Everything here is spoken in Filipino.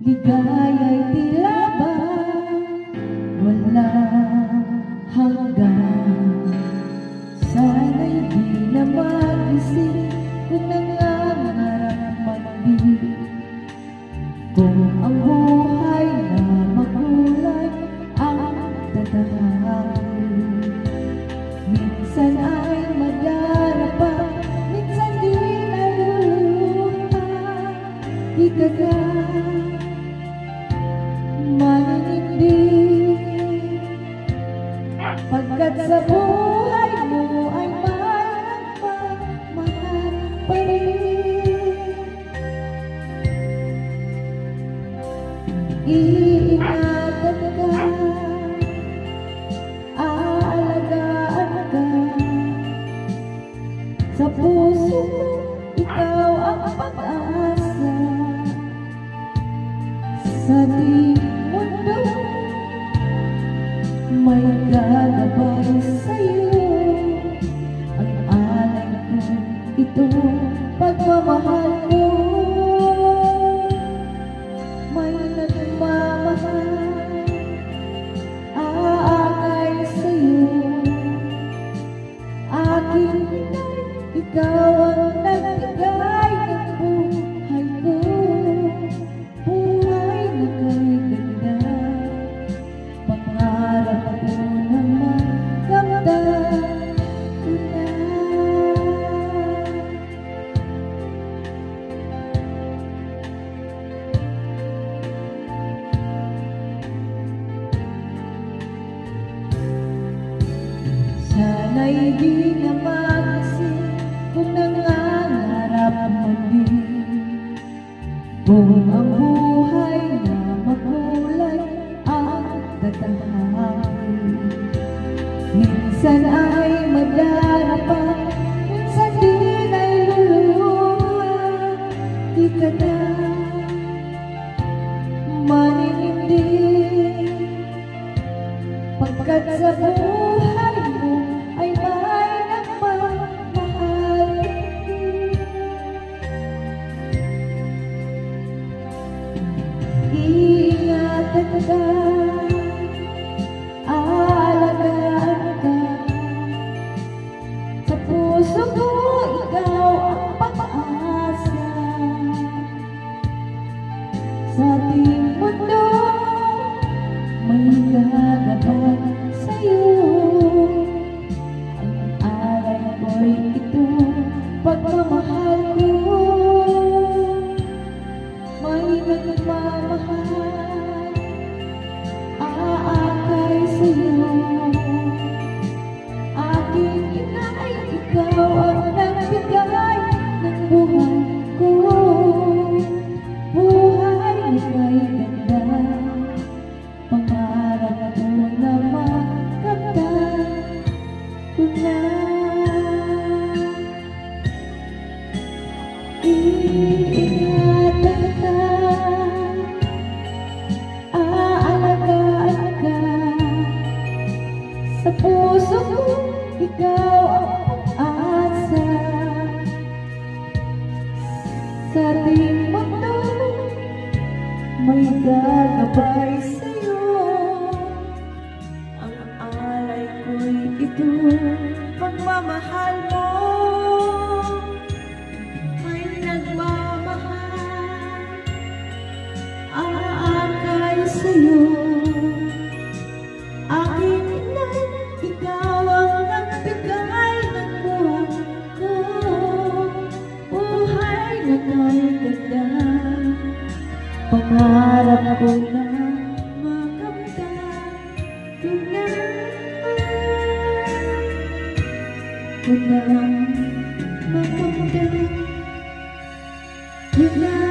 Ligaya'y tila ba walang hanggan. Sana'y di na mag-isip kung nangangarap mag-ibig. Kung ang buhay na makulay ang tatahakin. Minsan ay madarapa, minsan di naluluha. Di ka na pagkat sa buhay mo ay mahal pa rin. Iingatan ka, aalagaan ka. Sa puso mo, ikaw ang pag-asa. Sa di mundo may gagabay sa'yo. Ang alay ko, ito pagmamahal mo. May nagmamahal, aakay sa'yo. Akin ikaw ang nagbigay ng buhay ko. Buhay na kay ganda. Pangarap ko na makamtan ko na. Sana'y di na mag-isip kung nangangarap maging. Kung ang buhay na makulay ang tatahakin. Minsan ay madarapa, minsan di naluluha. Di ka na maninindig, pagkat sa buhay mo ay may nagmamahal. Iingatan ka, aalagaan ka. Sa puso ko, ikaw ang pag-asa. Sa ating mundo, may gagabay sa'yo. Ang alay ko'y ito, pagmamahal ko. May nagmamahal, aakay sa'yo. Aking inay, ikaw ang nagbigay ng buhay ko. Buhay na kay ganda. Pangarap ko na makamtan ko na. Iingatan ka, aalagaan ka. Sa puso ko, ikaw ang pag-asa. Sa ating mundo, may gagabay sa'yo. Ang alay ko'y ito, pagmamahal mo. May nagmamahal, aakay sa'yo. Aking inay, ikaw ang nagbigay ng buhay ko. Buhay na kay ganda. Pangarap ko na makamtan ko na makamtan yun na